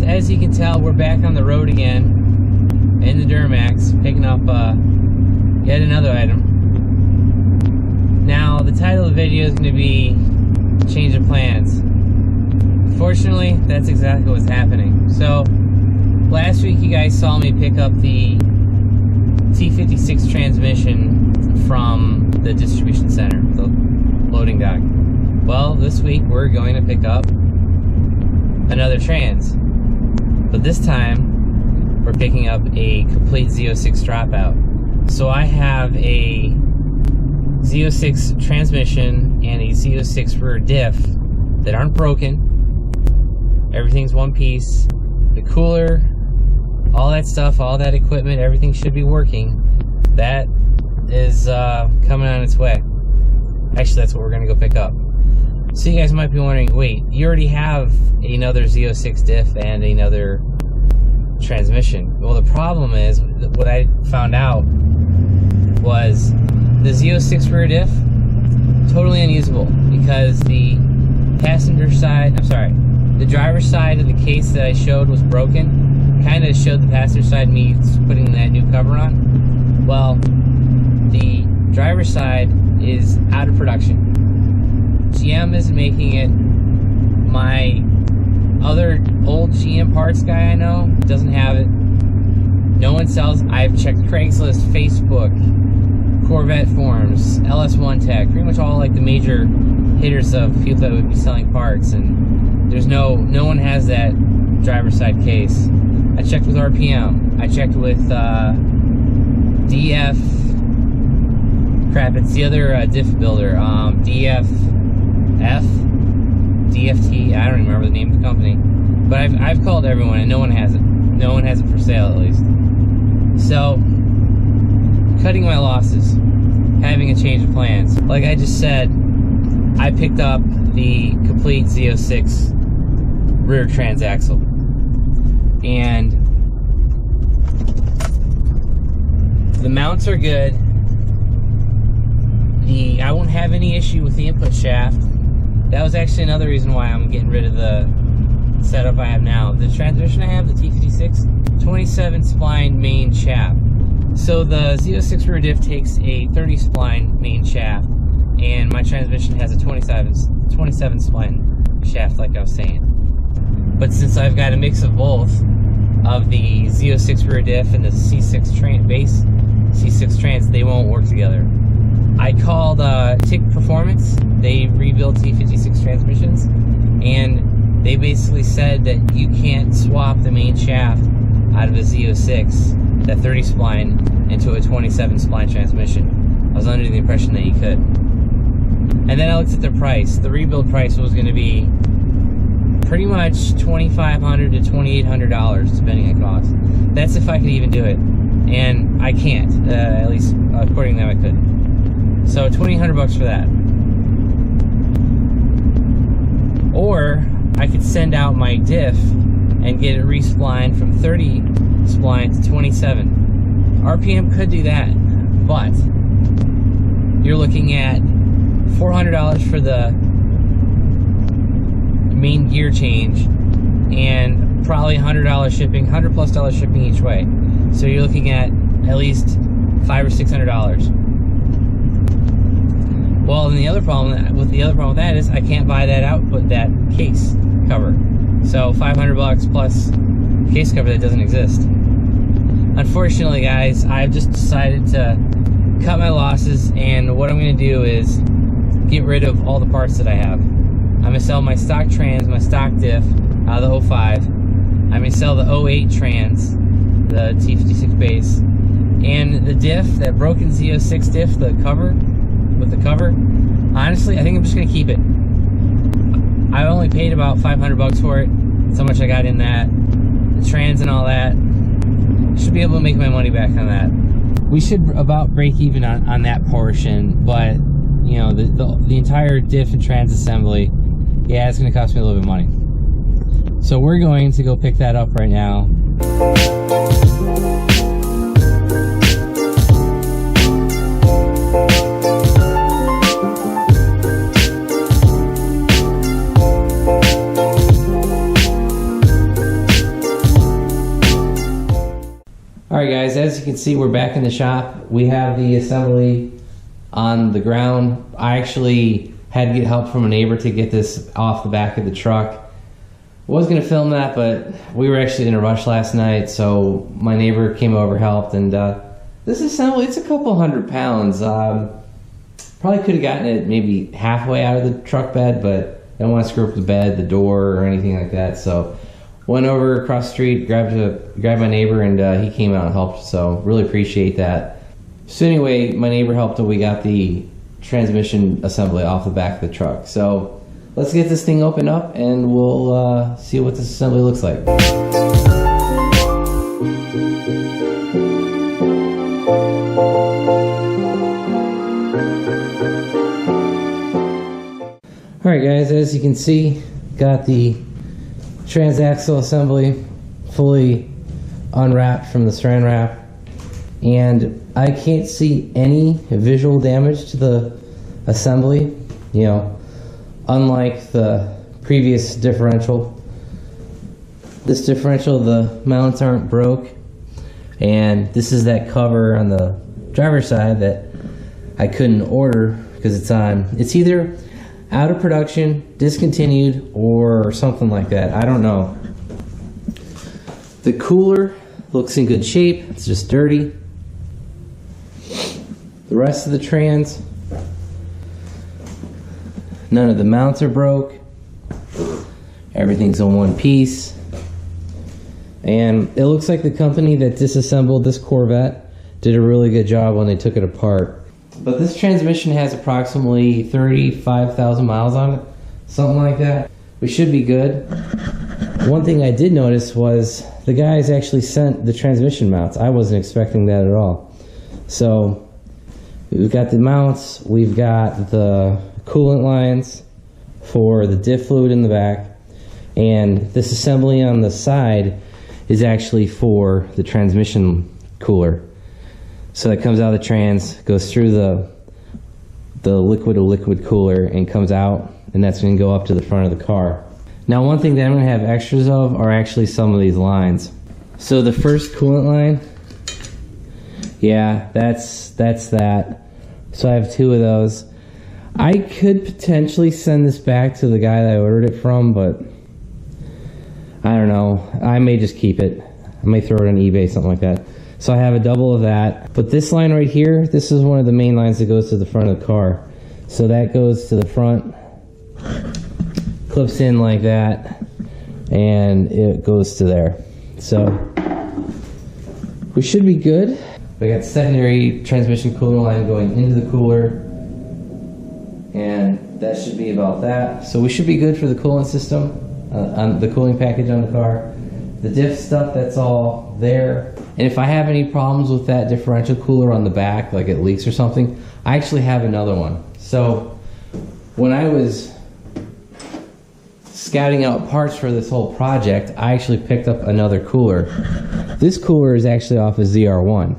As you can tell, we're back on the road again in the Duramax, picking up yet another item. Now, the title of the video is going to be Change of Plans. Fortunately, that's exactly what's happening. So, last week you guys saw me pick up the T56 transmission from the distribution center, the loading dock. Well, this week we're going to pick up another trans. But this time, we're picking up a complete Z06 dropout. So I have a Z06 transmission and a Z06 rear diff that aren't broken. Everything's one piece. The cooler, all that stuff, all that equipment, everything should be working. That is coming on its way. Actually, that's what we're going to go pick up. So you guys might be wondering, wait, you already have another Z06 diff and another transmission. Well, the problem is, what I found out was the Z06 rear diff, totally unusable, because the passenger side, the driver's side of the case that I showed was broken. Kind of showed the passenger side me putting that new cover on. Well, the driver's side is out of production. GM isn't making it. My other old GM parts guy I know doesn't have it. No one sells. I've checked Craigslist, Facebook, Corvette forums, LS1 Tech, pretty much all like the major hitters of people that would be selling parts, and there's no one has that driver's side case. I checked with RPM. I checked with DF. Crap, it's the other diff builder. DFT, I don't even remember the name of the company, but I've called everyone and no one has it. No one has it for sale, at least. So, cutting my losses, having a change of plans. Like I just said, I picked up the complete Z06 rear transaxle, and the mounts are good. I won't have any issue with the input shaft. That was actually another reason why I'm getting rid of the setup I have now. The transmission I have, the T56, 27 spline main shaft. So the Z06 rear diff takes a 30 spline main shaft, and my transmission has a 27 spline shaft, like I was saying. But since I've got a mix of both, of the Z06 rear diff and the C6 base C6 trans, they won't work together. I called Tick Performance. They rebuild T56 transmissions, and they basically said that you can't swap the main shaft out of a Z06, that 30 spline, into a 27 spline transmission. I was under the impression that you could. And then I looked at the price. The rebuild price was going to be pretty much $2,500 to $2,800, depending on cost. That's if I could even do it, and I can't. At least according to them, I couldn't. So $2,800 for that. Or I could send out my diff and get it resplined from 30 spline to 27. RPM could do that, but you're looking at $400 for the main gear change, and probably $100 shipping, $100+ shipping each way. So you're looking at least $500 or $600. Well, and the other problem with that is I can't buy that output, that case cover. So $500 plus case cover that doesn't exist. unfortunately, guys, I've just decided to cut my losses, and what I'm going to do is get rid of all the parts that I have. I'm going to sell my stock trans, my stock diff out of the 05. I'm going to sell the 08 trans, the T56 base, and the diff, that broken Z06 diff, the cover, with the cover. Honestly, I think I'm just going to keep it. I only paid about 500 bucks for it. That's how much I got in that. The trans and all that. Should be able to make my money back on that. We should about break even on that portion, but you know, the entire diff and trans assembly, yeah, it's going to cost me a little bit of money. So we're going to go pick that up right now. Alright guys, as you can see, we're back in the shop. We have the assembly on the ground. I actually had to get help from a neighbor to get this off the back of the truck. Was going to film that, but we were actually in a rush last night, so my neighbor came over, helped, and this assembly, it's a couple 100 pounds. Probably could have gotten it maybe halfway out of the truck bed, but I don't want to screw up the bed, the door, or anything like that, so went over across the street, grabbed my neighbor, and he came out and helped, so really appreciate that. So anyway, my neighbor helped, and we got the transmission assembly off the back of the truck. So let's get this thing opened up, and we'll see what this assembly looks like. Alright guys, as you can see, got the transaxle assembly fully unwrapped from the saran wrap, and I can't see any visual damage to the assembly, you know, unlike the previous differential. This differential, the mounts aren't broke, and this is that cover on the driver's side that I couldn't order because it's either out of production, discontinued, or something like that. I don't know. The cooler looks in good shape. It's just dirty. The rest of the trans, none of the mounts are broke. Everything's in one piece. And it looks like the company that disassembled this Corvette did a really good job when they took it apart. But this transmission has approximately 35,000 miles on it, something like that. We should be good. One thing I did notice was the guys actually sent the transmission mounts. I wasn't expecting that at all. So we've got the mounts, we've got the coolant lines for the diff fluid in the back, and this assembly on the side is actually for the transmission cooler. So that comes out of the trans, goes through the liquid-to-liquid cooler, and comes out, and that's going to go up to the front of the car. Now, one thing that I'm going to have extras of are actually some of these lines. So the first coolant line, yeah, that's that. So I have two of those. I could potentially send this back to the guy that I ordered it from, but I don't know. I may just keep it. I may throw it on eBay, something like that. So I have a double of that. But this line right here, this is one of the main lines that goes to the front of the car. So that goes to the front, clips in like that, and it goes to there. So we should be good. We got secondary transmission cooler line going into the cooler, and that should be about that. So we should be good for the coolant system, on the cooling package on the car. The diff stuff, that's all there. And if I have any problems with that differential cooler on the back, like it leaks or something, I actually have another one. So when I was scouting out parts for this whole project, I actually picked up another cooler. This cooler is actually off a ZR1.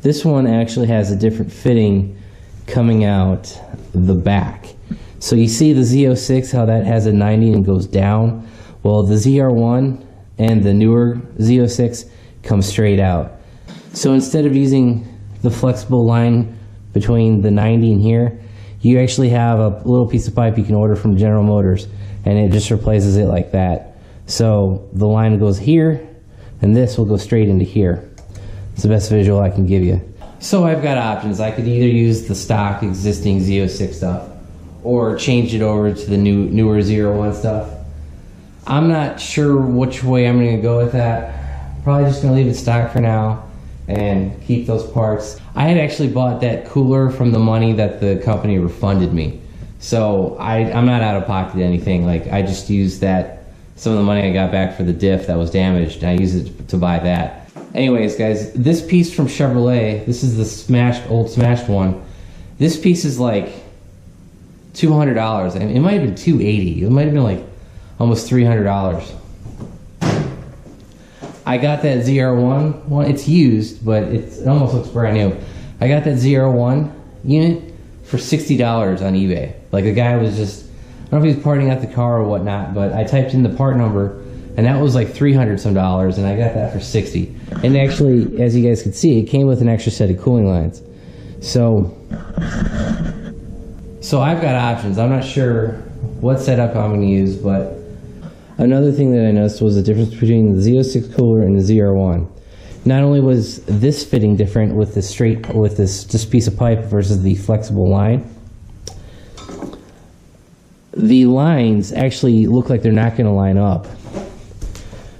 This one actually has a different fitting coming out the back. So you see the Z06, how that has a 90 and goes down? Well, the ZR1 and the newer Z06 come straight out. So instead of using the flexible line between the 90 and here, you actually have a little piece of pipe you can order from General Motors, and it just replaces it like that. So the line goes here, and this will go straight into here. It's the best visual I can give you. So I've got options. I could either use the stock existing Z06 stuff or change it over to the newer ZR1 stuff. I'm not sure which way I'm going to go with that. Probably just going to leave it stock for now and keep those parts. I had actually bought that cooler from the money that the company refunded me. So I'm not out of pocket anything. Like, I just used that, some of the money I got back for the diff that was damaged, and I used it to buy that. Anyways, guys, this piece from Chevrolet, this is the old smashed one. This piece is like $200. It might have been $280. It might have been like almost $300. I got that ZR1 one. It's used, but it almost looks brand new. I got that ZR1 unit for $60 on eBay. Like, the guy was just, I don't know if he was parting out the car or whatnot, but I typed in the part number, and that was like $300 some, and I got that for $60. And actually, as you guys can see, it came with an extra set of cooling lines. So I've got options. I'm not sure what setup I'm going to use, but another thing that I noticed was the difference between the Z06 cooler and the ZR1. Not only was this fitting different with this just piece of pipe versus the flexible line, the lines actually look like they're not going to line up.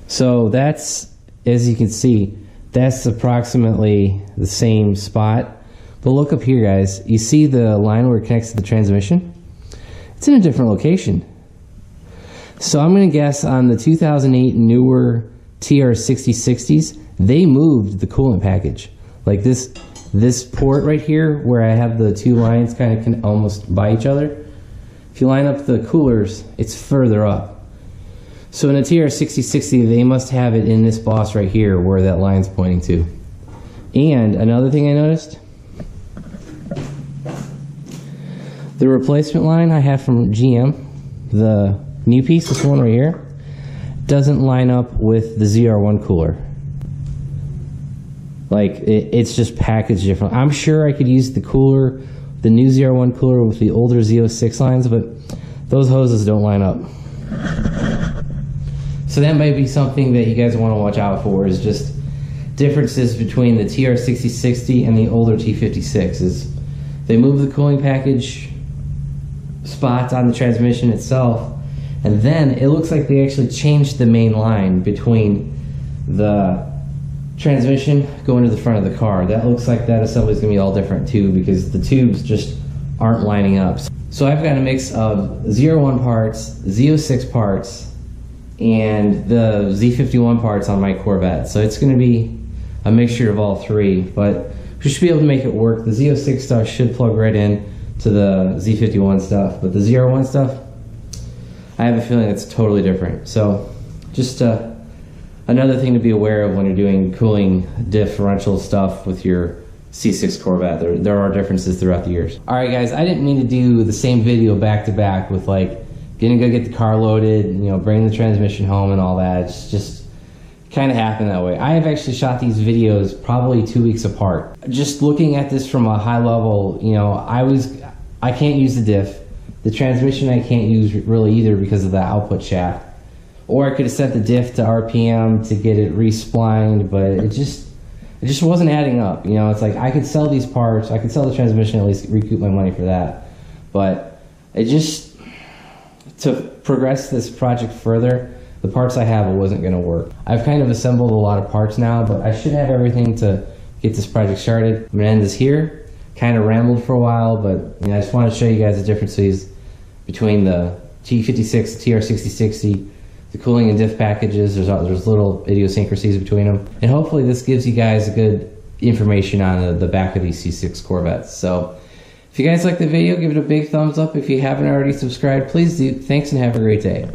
So that's, as you can see, that's approximately the same spot. But look up here, guys. You see the line where it connects to the transmission? It's in a different location. So I'm going to guess on the 2008 newer TR6060s, they moved the coolant package. Like this port right here, where I have the two lines kind of almost by each other. If you line up the coolers, it's further up. So in a TR6060, they must have it in this boss right here where that line's pointing to. And another thing I noticed, the replacement line I have from GM, the new piece, this one right here, doesn't line up with the ZR1 cooler. Like, it's just packaged different. I'm sure I could use the cooler, the new ZR1 cooler with the older Z06 lines, but those hoses don't line up. So that might be something that you guys want to watch out for, is just differences between the TR6060 and the older T56. Is they move the cooling package spots on the transmission itself, and then it looks like they actually changed the main line between the transmission going to the front of the car. That looks like that assembly is going to be all different too, because the tubes just aren't lining up. So I've got a mix of ZR1 parts, Z06 parts, and the Z51 parts on my Corvette. So it's going to be a mixture of all three, but we should be able to make it work. The Z06 stuff should plug right in to the Z51 stuff, but the ZR1 stuff, I have a feeling it's totally different. So just another thing to be aware of when you're doing cooling differential stuff with your C6 Corvette. There are differences throughout the years. All right, guys, I didn't mean to do the same video back to back with like gonna go get the car loaded, you know, bring the transmission home and all that. It's just kind of happened that way. I have actually shot these videos probably 2 weeks apart. Just looking at this from a high level, you know, I can't use the diff. The transmission I can't use really either because of the output shaft. Or I could have set the diff to RPM to get it re-splined, but it just wasn't adding up. You know, it's like I could sell these parts, I could sell the transmission, at least recoup my money for that. But it just, to progress this project further, the parts I have, it wasn't going to work. I've kind of assembled a lot of parts now, but I should have everything to get this project started. I'm going to end this here. Kind of rambled for a while, but you know, I just want to show you guys the differences between the T56 TR6060, the cooling and diff packages. There's little idiosyncrasies between them, and hopefully this gives you guys a good information on the back of these C6 Corvettes. So if you guys like the video, give it a big thumbs up. If you haven't already subscribed, please do. Thanks and have a great day.